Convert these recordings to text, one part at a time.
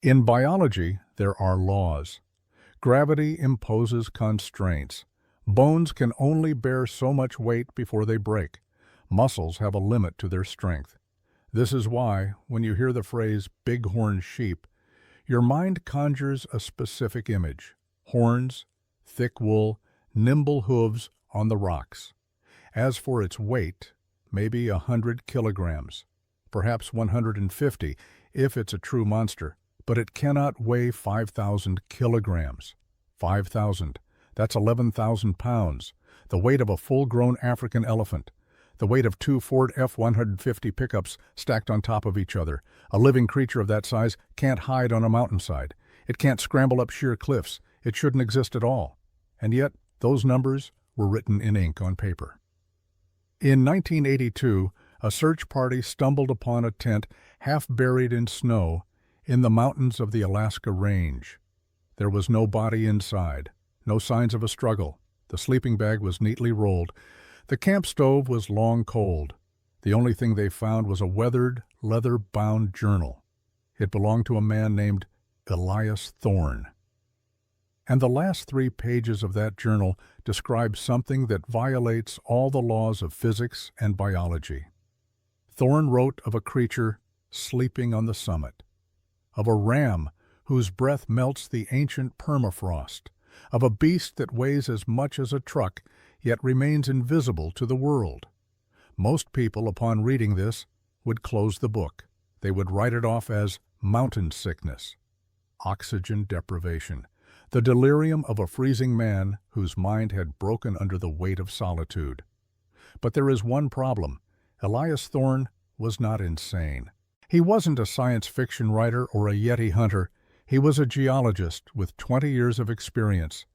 In biology, there are laws. Gravity imposes constraints. Bones can only bear so much weight before they break. Muscles have a limit to their strength. This is why, when you hear the phrase bighorn sheep, your mind conjures a specific image: horns, thick wool, nimble hooves on the rocks. As for its weight, maybe 100 kilograms, perhaps 150 if it's a true monster, but it cannot weigh 5,000 kilograms. 5,000, that's 11,000 pounds, the weight of a full-grown African elephant, the weight of two Ford F-150 pickups stacked on top of each other. A living creature of that size can't hide on a mountainside. It can't scramble up sheer cliffs. It shouldn't exist at all. And yet, those numbers were written in ink on paper. In 1982, a search party stumbled upon a tent half buried in snow in the mountains of the Alaska Range. There was no body inside, no signs of a struggle. The sleeping bag was neatly rolled. The camp stove was long cold. The only thing they found was a weathered, leather-bound journal. It belonged to a man named Elias Thorne. And the last 3 pages of that journal describe something that violates all the laws of physics and biology. Thorne wrote of a creature sleeping on the summit, of a ram whose breath melts the ancient permafrost, of a beast that weighs as much as a truck, yet remains invisible to the world. Most people, upon reading this, would close the book. They would write it off as mountain sickness, oxygen deprivation, the delirium of a freezing man whose mind had broken under the weight of solitude. But there is one problem. Elias Thorne was not insane. He wasn't a science fiction writer or a Yeti hunter. He was a geologist with 20 years of experience,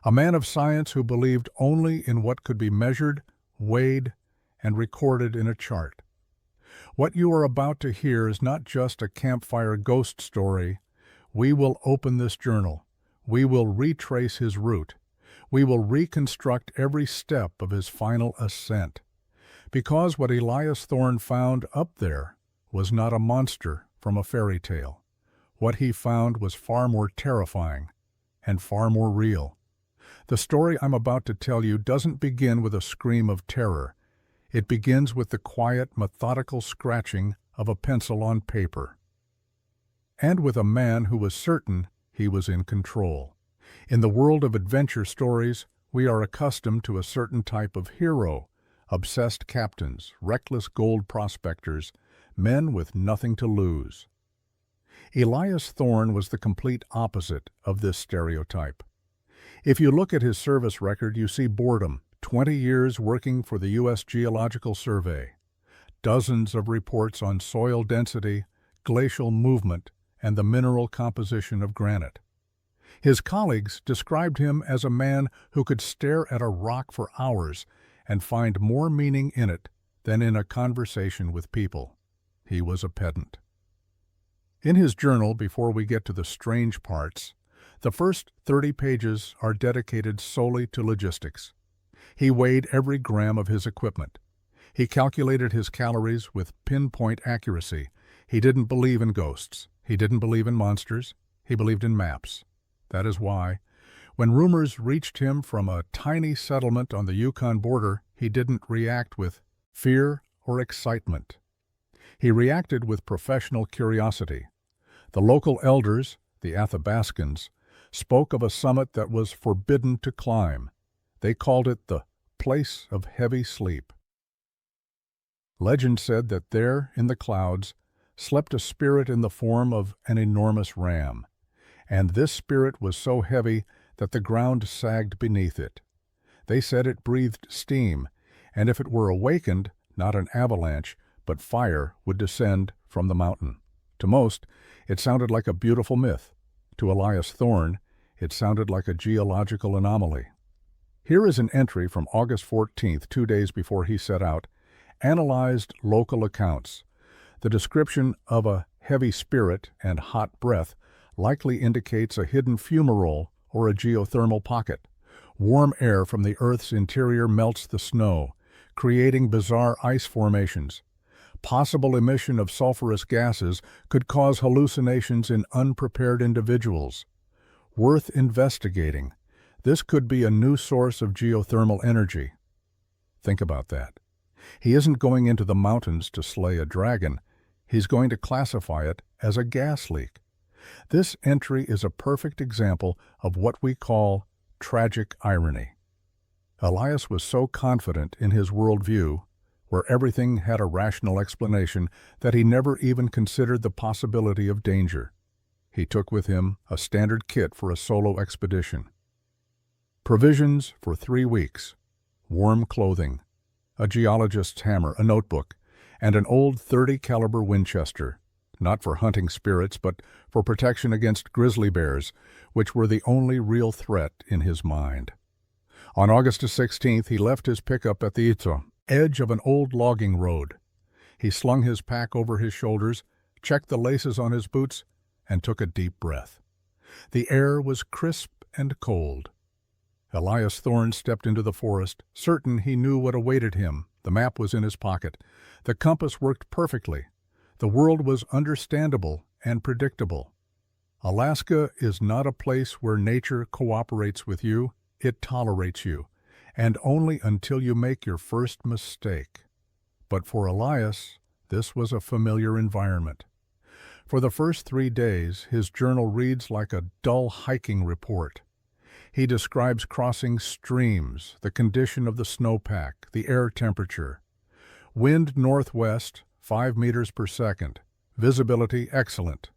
a man of science who believed only in what could be measured, weighed, and recorded in a chart. What you are about to hear is not just a campfire ghost story. We will open this journal. We will retrace his route. We will reconstruct every step of his final ascent. Because what Elias Thorne found up there was not a monster from a fairy tale. What he found was far more terrifying and far more real. The story I'm about to tell you doesn't begin with a scream of terror. It begins with the quiet, methodical scratching of a pencil on paper. And with a man who was certain he was in control. In the world of adventure stories, we are accustomed to a certain type of hero: obsessed captains, reckless gold prospectors, men with nothing to lose. Elias Thorne was the complete opposite of this stereotype. If you look at his service record, you see boredom, 20 years working for the U.S. Geological Survey, dozens of reports on soil density, glacial movement, and the mineral composition of granite. His colleagues described him as a man who could stare at a rock for hours and find more meaning in it than in a conversation with people. He was a pedant. In his journal, before we get to the strange parts, the first 30 pages are dedicated solely to logistics. He weighed every gram of his equipment. He calculated his calories with pinpoint accuracy. He didn't believe in ghosts. He didn't believe in monsters. He believed in maps. That is why, when rumors reached him from a tiny settlement on the Yukon border, he didn't react with fear or excitement. He reacted with professional curiosity. The local elders, the Athabascans, spoke of a summit that was forbidden to climb. They called it the place of heavy sleep. Legend said that there, in the clouds, slept a spirit in the form of an enormous ram, and this spirit was so heavy that the ground sagged beneath it. They said it breathed steam, and if it were awakened, not an avalanche, but fire would descend from the mountain. To most, it sounded like a beautiful myth. To Elias Thorne, it sounded like a geological anomaly. Here is an entry from August 14th, 2 days before he set out, analyzed local accounts. The description of a heavy spirit and hot breath likely indicates a hidden fumarole or a geothermal pocket. Warm air from the Earth's interior melts the snow, creating bizarre ice formations. Possible emission of sulfurous gases could cause hallucinations in unprepared individuals. Worth investigating. This could be a new source of geothermal energy. Think about that. He isn't going into the mountains to slay a dragon. He's going to classify it as a gas leak. This entry is a perfect example of what we call tragic irony. Elias was so confident in his worldview, where everything had a rational explanation, that he never even considered the possibility of danger. He took with him a standard kit for a solo expedition. Provisions for 3 weeks, warm clothing, a geologist's hammer, a notebook, and an old .30 caliber Winchester, not for hunting spirits but for protection against grizzly bears, which were the only real threat in his mind. On August 16th, he left his pickup at the edge of an old logging road. He slung his pack over his shoulders, checked the laces on his boots, and took a deep breath. The air was crisp and cold. Elias Thorne stepped into the forest, certain he knew what awaited him. The map was in his pocket. The compass worked perfectly. The world was understandable and predictable. Alaska is not a place where nature cooperates with you, it tolerates you, and only until you make your first mistake. But for Elias, this was a familiar environment. For the first 3 days, his journal reads like a dull hiking report. He describes crossing streams, the condition of the snowpack, the air temperature. Wind northwest, 5 meters per second. Visibility excellent.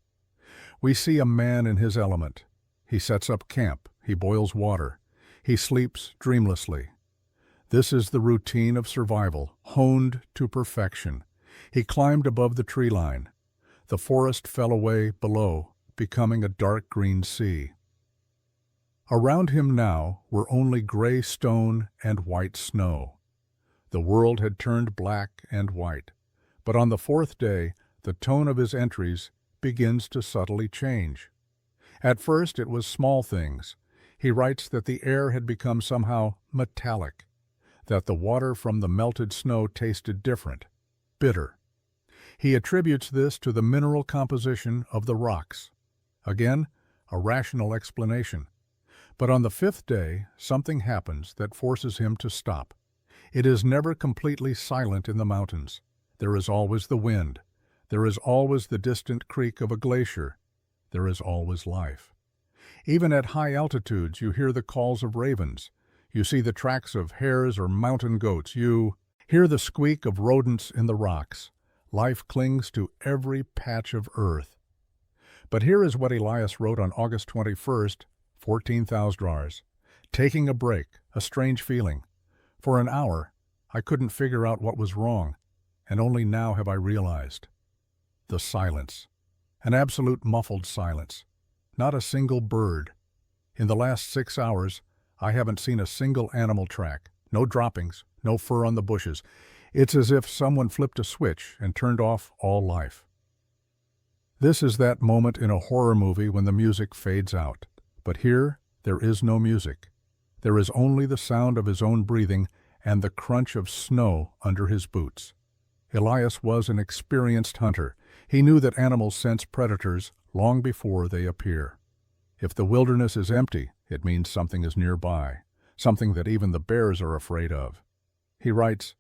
We see a man in his element. He sets up camp. He boils water. He sleeps dreamlessly. This is the routine of survival, honed to perfection. He climbed above the tree line. The forest fell away below, becoming a dark green sea. Around him now were only gray stone and white snow. The world had turned black and white, but on the 4th day, the tone of his entries begins to subtly change. At first, it was small things. He writes that the air had become somehow metallic, that the water from the melted snow tasted different, bitter. He attributes this to the mineral composition of the rocks. Again, a rational explanation. But on the 5th day, something happens that forces him to stop. It is never completely silent in the mountains. There is always the wind. There is always the distant creak of a glacier. There is always life. Even at high altitudes, you hear the calls of ravens. You see the tracks of hares or mountain goats. You hear the squeak of rodents in the rocks. Life clings to every patch of earth. But here is what Elias wrote on August 21st, 14,000 hours. Taking a break, a strange feeling. For an hour, I couldn't figure out what was wrong, and only now have I realized. The silence. An absolute muffled silence. Not a single bird. In the last 6 hours, I haven't seen a single animal track. No droppings, no fur on the bushes. It's as if someone flipped a switch and turned off all life. This is that moment in a horror movie when the music fades out. But here, there is no music. There is only the sound of his own breathing and the crunch of snow under his boots. Elias was an experienced hunter. He knew that animals sense predators long before they appear. If the wilderness is empty, it means something is nearby, something that even the bears are afraid of. He writes,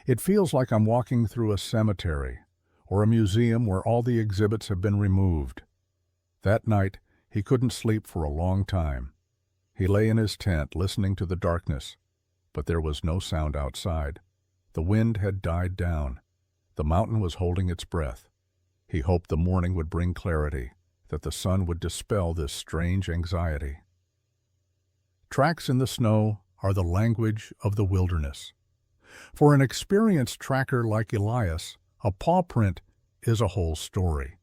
"It feels like I'm walking through a cemetery or a museum where all the exhibits have been removed." That night, he couldn't sleep for a long time. He lay in his tent listening to the darkness, but there was no sound outside. The wind had died down. The mountain was holding its breath. He hoped the morning would bring clarity, that the sun would dispel this strange anxiety. Tracks in the snow are the language of the wilderness. For an experienced tracker like Elias, a paw print is a whole story.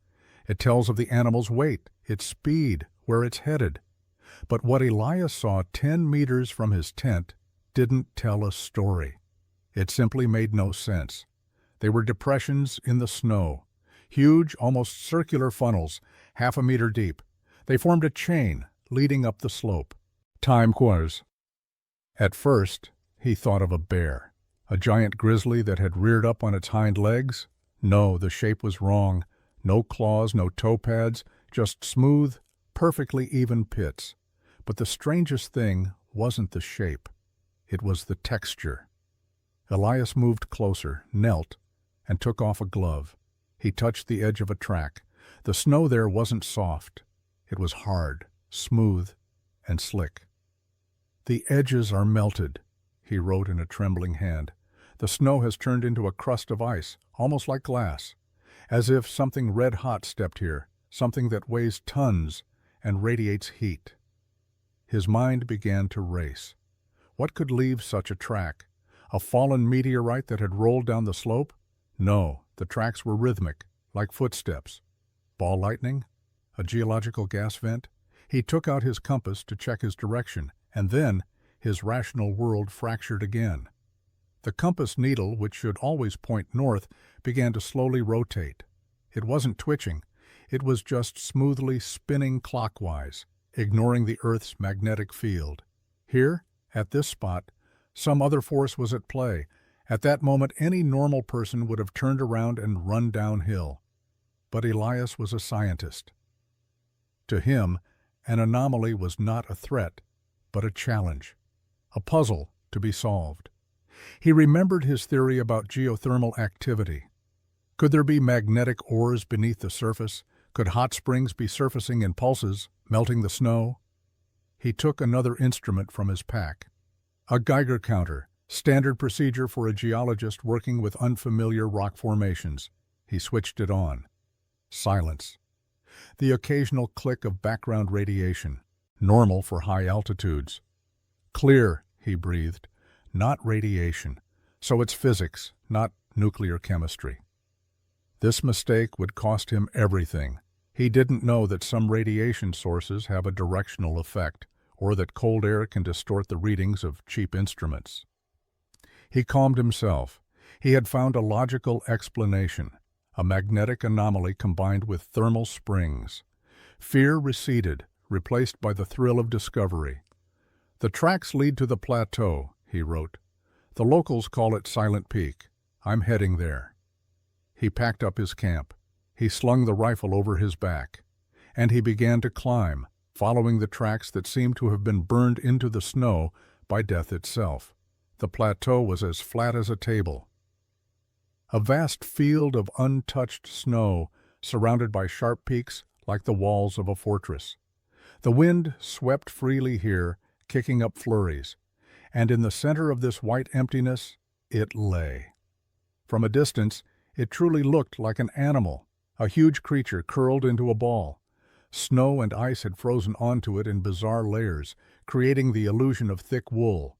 It tells of the animal's weight, its speed, where it's headed. But what Elias saw 10 meters from his tent didn't tell a story. It simply made no sense. They were depressions in the snow, huge, almost circular funnels, 1/2 meter deep. They formed a chain leading up the slope. Time course. At first, he thought of a bear, a giant grizzly that had reared up on its hind legs. No, the shape was wrong. No claws, no toe pads, just smooth, perfectly even pits. But the strangest thing wasn't the shape. It was the texture. Elias moved closer, knelt, and took off a glove. He touched the edge of a track. The snow there wasn't soft. It was hard, smooth, and slick. "The edges are melted," he wrote in a trembling hand. "The snow has turned into a crust of ice, almost like glass. As if something red-hot stepped here, something that weighs tons and radiates heat." His mind began to race. What could leave such a track? A fallen meteorite that had rolled down the slope? No, the tracks were rhythmic, like footsteps. Ball lightning? A geological gas vent? He took out his compass to check his direction, and then his rational world fractured again. The compass needle, which should always point north, began to slowly rotate. It wasn't twitching. It was just smoothly spinning clockwise, ignoring the Earth's magnetic field. Here, at this spot, some other force was at play. At that moment, any normal person would have turned around and run downhill. But Elias was a scientist. To him, an anomaly was not a threat, but a challenge, a puzzle to be solved. He remembered his theory about geothermal activity. Could there be magnetic ores beneath the surface? Could hot springs be surfacing in pulses, melting the snow? He took another instrument from his pack. A Geiger counter, standard procedure for a geologist working with unfamiliar rock formations. He switched it on. Silence. The occasional click of background radiation, normal for high altitudes. "Clear," he breathed. "Not radiation. So it's physics, not nuclear chemistry." This mistake would cost him everything. He didn't know that some radiation sources have a directional effect, or that cold air can distort the readings of cheap instruments. He calmed himself. He had found a logical explanation, a magnetic anomaly combined with thermal springs. Fear receded, replaced by the thrill of discovery. "The tracks lead to the plateau," he wrote. "The locals call it Silent Peak. I'm heading there." He packed up his camp. He slung the rifle over his back. And he began to climb, following the tracks that seemed to have been burned into the snow by death itself. The plateau was as flat as a table. A vast field of untouched snow, surrounded by sharp peaks like the walls of a fortress. The wind swept freely here, kicking up flurries. And in the center of this white emptiness, it lay. From a distance, it truly looked like an animal, a huge creature curled into a ball. Snow and ice had frozen onto it in bizarre layers, creating the illusion of thick wool.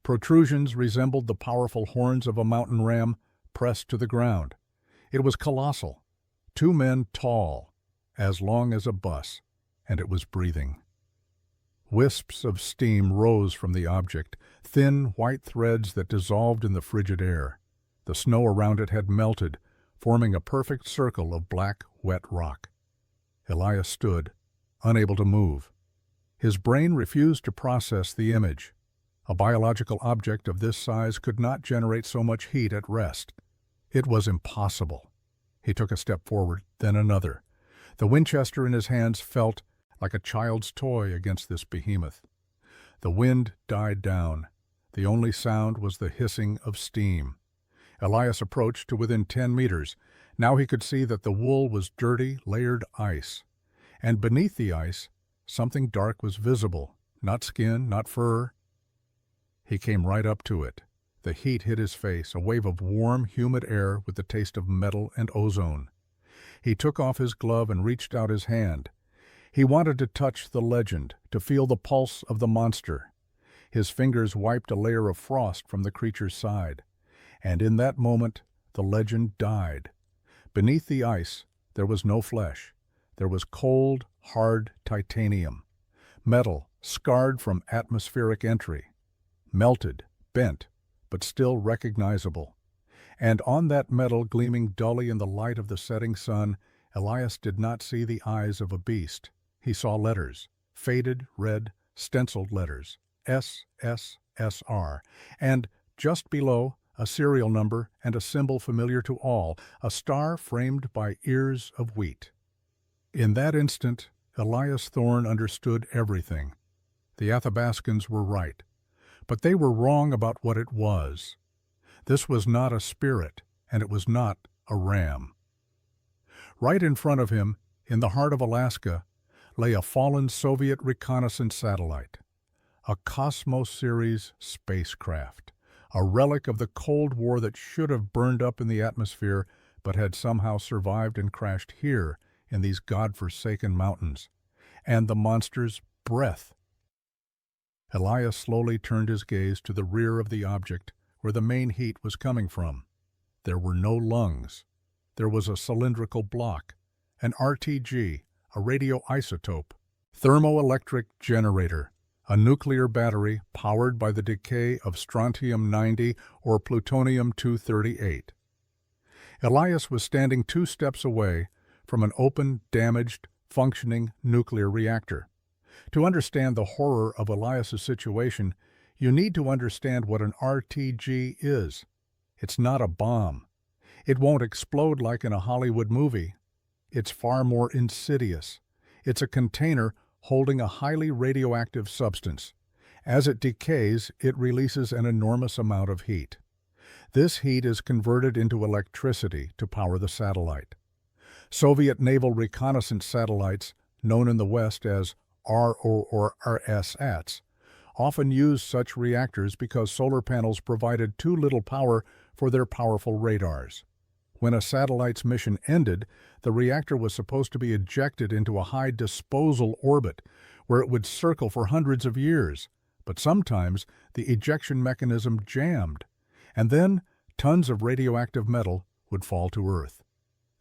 Protrusions resembled the powerful horns of a mountain ram pressed to the ground. It was colossal, 2 men tall, as long as a bus, and it was breathing. Wisps of steam rose from the object, thin white threads that dissolved in the frigid air. The snow around it had melted, forming a perfect circle of black, wet rock. Elias stood, unable to move. His brain refused to process the image. A biological object of this size could not generate so much heat at rest. It was impossible. He took a step forward, then another. The Winchester in his hands felt like a child's toy against this behemoth. The wind died down. The only sound was the hissing of steam. Elias approached to within 10 meters. Now he could see that the wool was dirty, layered ice. And beneath the ice, something dark was visible. Not skin, not fur. He came right up to it. The heat hit his face, a wave of warm, humid air with the taste of metal and ozone. He took off his glove and reached out his hand. He wanted to touch the legend, to feel the pulse of the monster. His fingers wiped a layer of frost from the creature's side. And in that moment, the legend died. Beneath the ice, there was no flesh. There was cold, hard titanium. Metal, scarred from atmospheric entry. Melted, bent, but still recognizable. And on that metal gleaming dully in the light of the setting sun, Elias did not see the eyes of a beast. He saw letters, faded, red, stenciled letters, SSSR, and just below, a serial number, and a symbol familiar to all, a star framed by ears of wheat. In that instant, Elias Thorne understood everything. The Athabascans were right, but they were wrong about what it was. This was not a spirit, and it was not a ram. Right in front of him, in the heart of Alaska, lay a fallen Soviet reconnaissance satellite, a Cosmos Series spacecraft, a relic of the Cold War that should have burned up in the atmosphere but had somehow survived and crashed here in these God-forsaken mountains. And the monster's breath. Elias slowly turned his gaze to the rear of the object where the main heat was coming from. There were no lungs. There was a cylindrical block, an RTG, a radioisotope, thermoelectric generator, a nuclear battery powered by the decay of strontium-90 or plutonium-238. Elias was standing 2 steps away from an open, damaged, functioning nuclear reactor. To understand the horror of Elias's situation, you need to understand what an RTG is. It's not a bomb. It won't explode like in a Hollywood movie. It's far more insidious. It's a container holding a highly radioactive substance. As it decays, it releases an enormous amount of heat. This heat is converted into electricity to power the satellite. Soviet naval reconnaissance satellites, known in the West as RSATs, often used such reactors because solar panels provided too little power for their powerful radars. When a satellite's mission ended, the reactor was supposed to be ejected into a high disposal orbit, where it would circle for hundreds of years. But sometimes the ejection mechanism jammed, and then tons of radioactive metal would fall to Earth.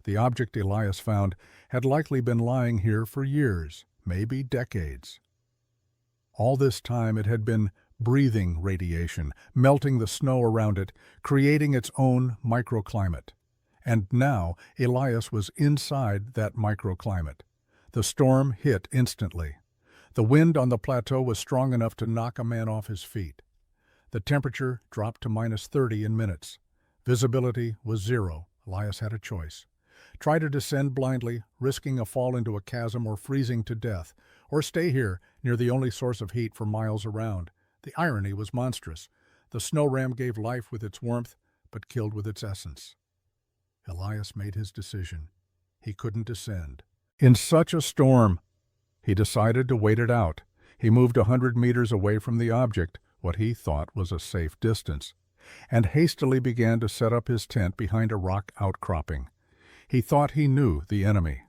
The object Elias found had likely been lying here for years, maybe decades. All this time it had been breathing radiation, melting the snow around it, creating its own microclimate. And now Elias was inside that microclimate. The storm hit instantly. The wind on the plateau was strong enough to knock a man off his feet. The temperature dropped to -30 in minutes. Visibility was 0. Elias had a choice. Try to descend blindly, risking a fall into a chasm or freezing to death, or stay here near the only source of heat for miles around. The irony was monstrous. The snow ram gave life with its warmth, but killed with its essence. Elias made his decision. He couldn't descend. In such a storm, he decided to wait it out. He moved 100 meters away from the object, what he thought was a safe distance, and hastily began to set up his tent behind a rock outcropping. He thought he knew the enemy.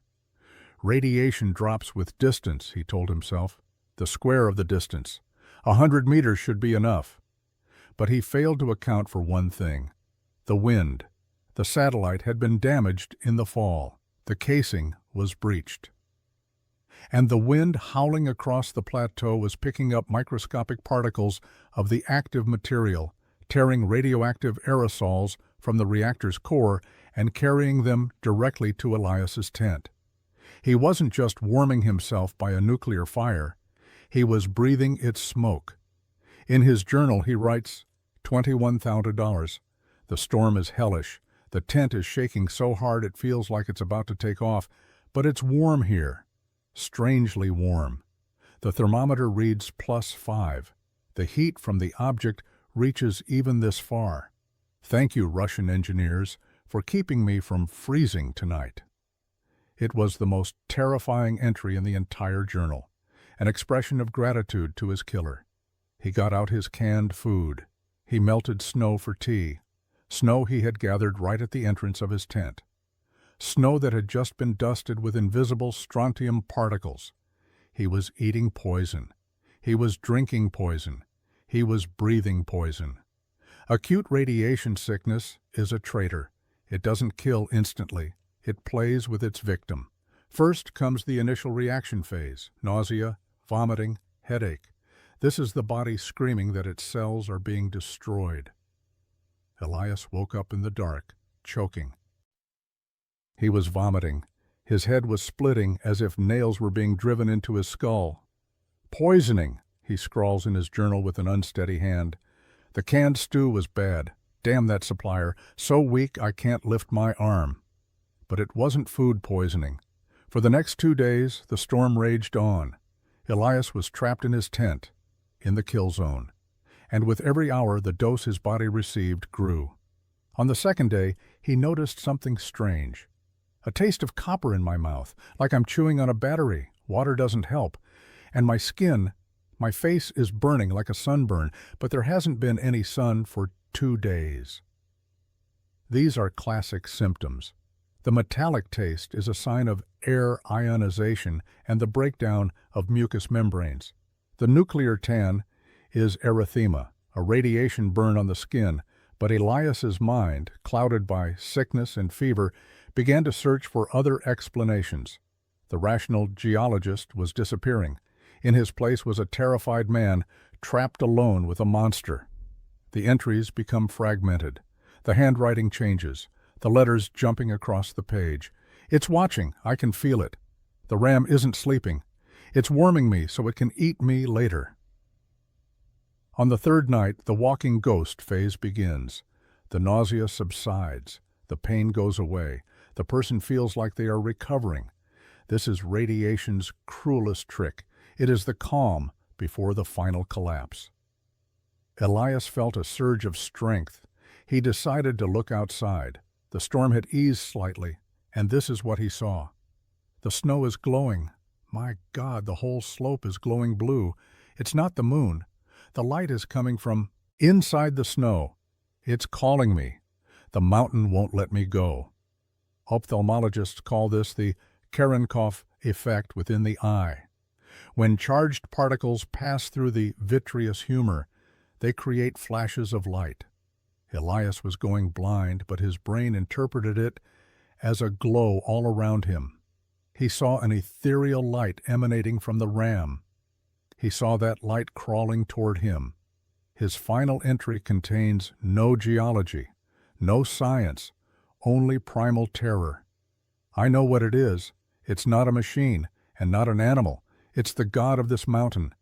Radiation drops with distance, he told himself. The square of the distance. 100 meters should be enough. But he failed to account for one thing: the wind. The satellite had been damaged in the fall. The casing was breached. And the wind howling across the plateau was picking up microscopic particles of the active material, tearing radioactive aerosols from the reactor's core and carrying them directly to Elias's tent. He wasn't just warming himself by a nuclear fire. He was breathing its smoke. In his journal he writes, $21,000. The storm is hellish. The tent is shaking so hard it feels like it's about to take off, but it's warm here. Strangely warm. The thermometer reads +5. The heat from the object reaches even this far. Thank you, Russian engineers, for keeping me from freezing tonight. It was the most terrifying entry in the entire journal, an expression of gratitude to his killer. He got out his canned food. He melted snow for tea. Snow he had gathered right at the entrance of his tent. Snow that had just been dusted with invisible strontium particles. He was eating poison. He was drinking poison. He was breathing poison. Acute radiation sickness is a traitor. It doesn't kill instantly. It plays with its victim. First comes the initial reaction phase: nausea, vomiting, headache. This is the body screaming that its cells are being destroyed. Elias woke up in the dark, choking. He was vomiting. His head was splitting as if nails were being driven into his skull. Poisoning, he scrawls in his journal with an unsteady hand. The canned stew was bad. Damn that supplier, so weak I can't lift my arm. But it wasn't food poisoning. For the next 2 days, the storm raged on. Elias was trapped in his tent, in the kill zone. And with every hour, the dose his body received grew. On the second day, he noticed something strange. A taste of copper in my mouth, like I'm chewing on a battery. Water doesn't help. And my skin, my face is burning like a sunburn, but there hasn't been any sun for 2 days. These are classic symptoms. The metallic taste is a sign of air ionization and the breakdown of mucous membranes. The nuclear tan is erythema, a radiation burn on the skin, but Elias's mind, clouded by sickness and fever, began to search for other explanations. The rational geologist was disappearing. In his place was a terrified man, trapped alone with a monster. The entries become fragmented. The handwriting changes, the letters jumping across the page. It's watching, I can feel it. The ram isn't sleeping. It's warming me so it can eat me later. On the third night, the walking ghost phase begins. The nausea subsides. The pain goes away. The person feels like they are recovering. This is radiation's cruelest trick. It is the calm before the final collapse. Elias felt a surge of strength. He decided to look outside. The storm had eased slightly, and this is what he saw. The snow is glowing. My God, the whole slope is glowing blue. It's not the moon. The light is coming from inside the snow. It's calling me. The mountain won't let me go. Ophthalmologists call this the Cherenkov effect within the eye. When charged particles pass through the vitreous humor, they create flashes of light. Elias was going blind, but his brain interpreted it as a glow all around him. He saw an ethereal light emanating from the ram. He saw that light crawling toward him. His final entry contains no geology, no science, only primal terror. I know what it is. It's not a machine and not an animal. It's the god of this mountain,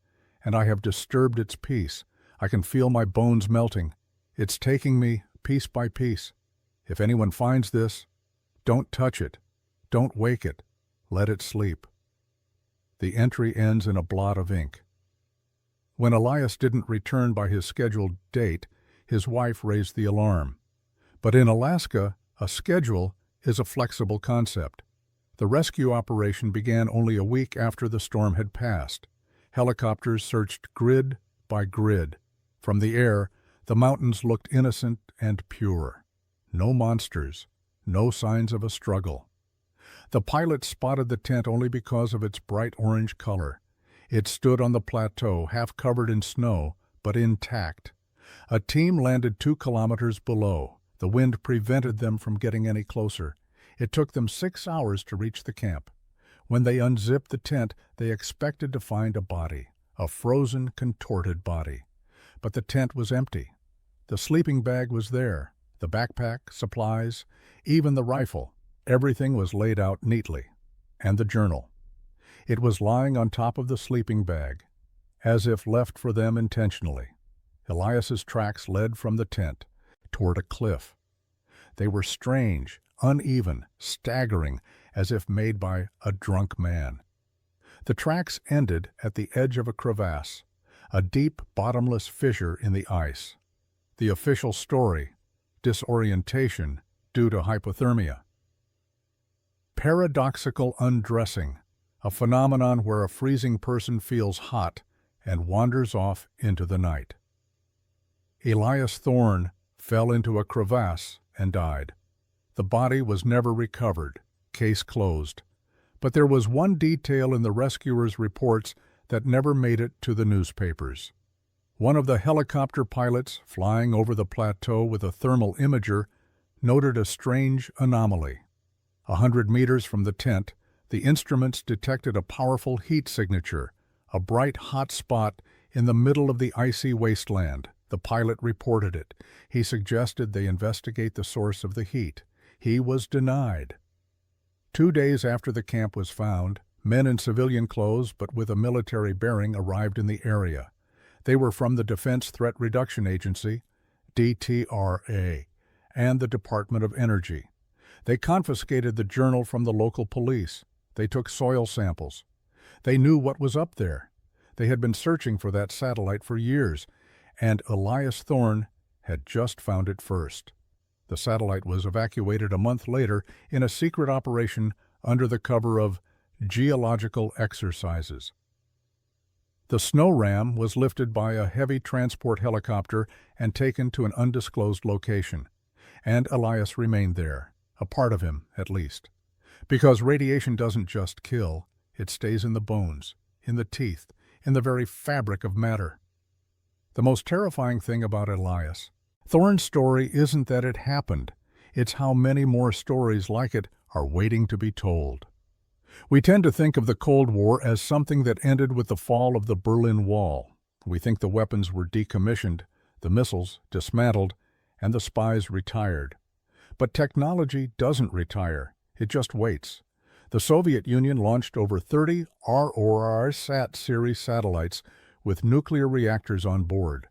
and I have disturbed its peace. I can feel my bones melting. It's taking me piece by piece. If anyone finds this, don't touch it. Don't wake it. Let it sleep. The entry ends in a blot of ink. When Elias didn't return by his scheduled date, his wife raised the alarm. But in Alaska, a schedule is a flexible concept. The rescue operation began only a week after the storm had passed. Helicopters searched grid by grid. From the air, the mountains looked innocent and pure. No monsters, no signs of a struggle. The pilot spotted the tent only because of its bright orange color. It stood on the plateau, half covered in snow, but intact. A team landed 2 kilometers below. The wind prevented them from getting any closer. It took them 6 hours to reach the camp. When they unzipped the tent, they expected to find a body, a frozen, contorted body. But the tent was empty. The sleeping bag was there, the backpack, supplies, even the rifle. Everything was laid out neatly. And the journal. It was lying on top of the sleeping bag, as if left for them intentionally. Elias's tracks led from the tent toward a cliff. They were strange, uneven, staggering, as if made by a drunk man. The tracks ended at the edge of a crevasse, a deep, bottomless fissure in the ice. The official story: disorientation due to hypothermia. Paradoxical undressing, a phenomenon where a freezing person feels hot and wanders off into the night. Elias Thorne fell into a crevasse and died. The body was never recovered, case closed. But there was one detail in the rescuers' reports that never made it to the newspapers. One of the helicopter pilots, flying over the plateau with a thermal imager, noted a strange anomaly. 100 meters from the tent, the instruments detected a powerful heat signature, a bright hot spot in the middle of the icy wasteland. The pilot reported it. He suggested they investigate the source of the heat. He was denied. 2 days after the camp was found, men in civilian clothes but with a military bearing arrived in the area. They were from the Defense Threat Reduction Agency, DTRA, and the Department of Energy. They confiscated the journal from the local police. They took soil samples. They knew what was up there. They had been searching for that satellite for years, and Elias Thorne had just found it first. The satellite was evacuated a month later in a secret operation under the cover of geological exercises. The snow ram was lifted by a heavy transport helicopter and taken to an undisclosed location, and Elias remained there, a part of him at least. Because radiation doesn't just kill, it stays in the bones, in the teeth, in the very fabric of matter. The most terrifying thing about Elias Thorne's story isn't that it happened, it's how many more stories like it are waiting to be told. We tend to think of the Cold War as something that ended with the fall of the Berlin Wall. We think the weapons were decommissioned, the missiles dismantled, and the spies retired. But technology doesn't retire, it just waits. The Soviet Union launched over 30 ROR-SAT series satellites with nuclear reactors on board.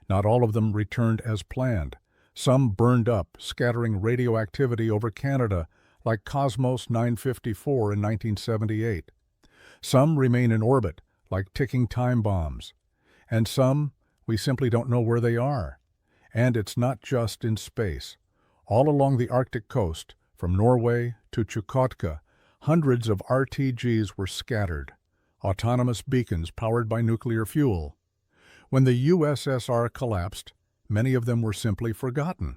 Not all of them returned as planned. Some burned up, scattering radioactivity over Canada, like Cosmos 954 in 1978. Some remain in orbit, like ticking time bombs. And some, we simply don't know where they are. And it's not just in space. All along the Arctic coast, from Norway to Chukotka, hundreds of RTGs were scattered, autonomous beacons powered by nuclear fuel. When the USSR collapsed, many of them were simply forgotten.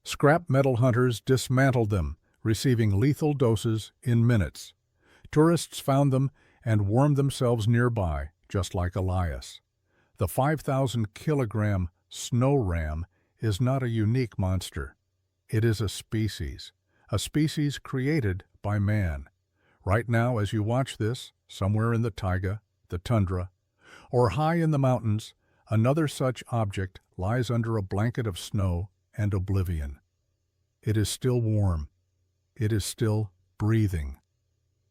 Scrap metal hunters dismantled them, receiving lethal doses in minutes. Tourists found them and warmed themselves nearby, just like Elias. The 5,000-kilogram snow ram is not a unique monster. It is a species created by man. Right now, as you watch this, somewhere in the taiga, the tundra, or high in the mountains, another such object lies under a blanket of snow and oblivion. It is still warm. It is still breathing.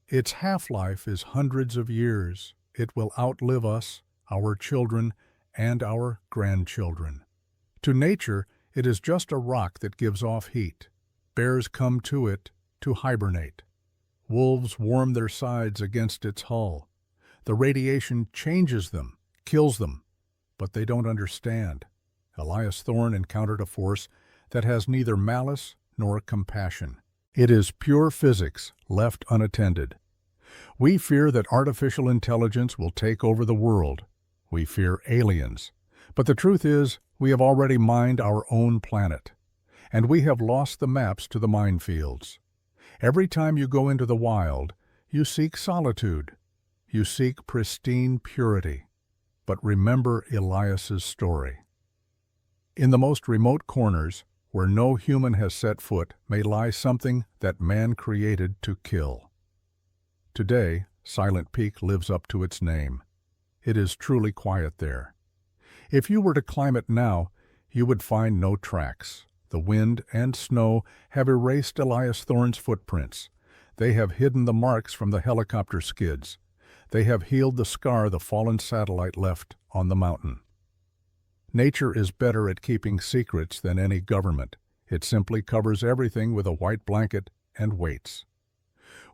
Its half-life is hundreds of years. It will outlive us, our children, and our grandchildren. To nature, it is just a rock that gives off heat. Bears come to it to hibernate. Wolves warm their sides against its hull. The radiation changes them, kills them, but they don't understand. Elias Thorne encountered a force that has neither malice nor compassion. It is pure physics left unattended. We fear that artificial intelligence will take over the world. We fear aliens. But the truth is, we have already mined our own planet, and we have lost the maps to the minefields. Every time you go into the wild, you seek solitude. You seek pristine purity. But remember Elias's story. In the most remote corners, where no human has set foot, may lie something that man created to kill. Today, Silent Peak lives up to its name. It is truly quiet there. If you were to climb it now, you would find no tracks. The wind and snow have erased Elias Thorne's footprints. They have hidden the marks from the helicopter skids. They have healed the scar the fallen satellite left on the mountain. Nature is better at keeping secrets than any government. It simply covers everything with a white blanket and waits.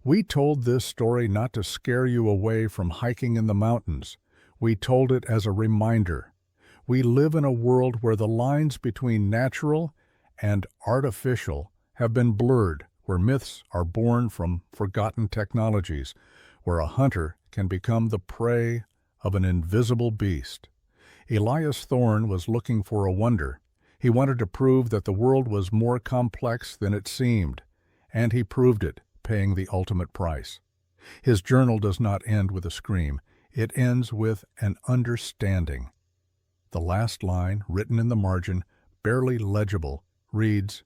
We told this story not to scare you away from hiking in the mountains. We told it as a reminder. We live in a world where the lines between natural and artificial have been blurred, where myths are born from forgotten technologies, where a hunter can become the prey of an invisible beast. Elias Thorne was looking for a wonder. He wanted to prove that the world was more complex than it seemed, and he proved it, paying the ultimate price. His journal does not end with a scream. It ends with an understanding. The last line, written in the margin, barely legible, reads,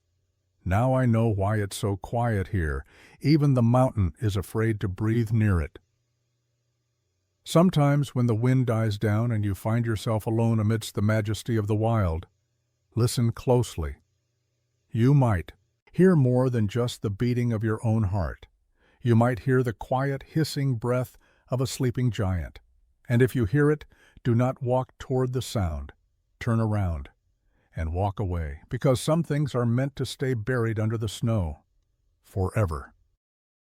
"Now I know why it's so quiet here. Even the mountain is afraid to breathe near it." Sometimes when the wind dies down and you find yourself alone amidst the majesty of the wild, listen closely. You might hear more than just the beating of your own heart. You might hear the quiet, hissing breath of a sleeping giant. And if you hear it, do not walk toward the sound. Turn around and walk away, because some things are meant to stay buried under the snow forever.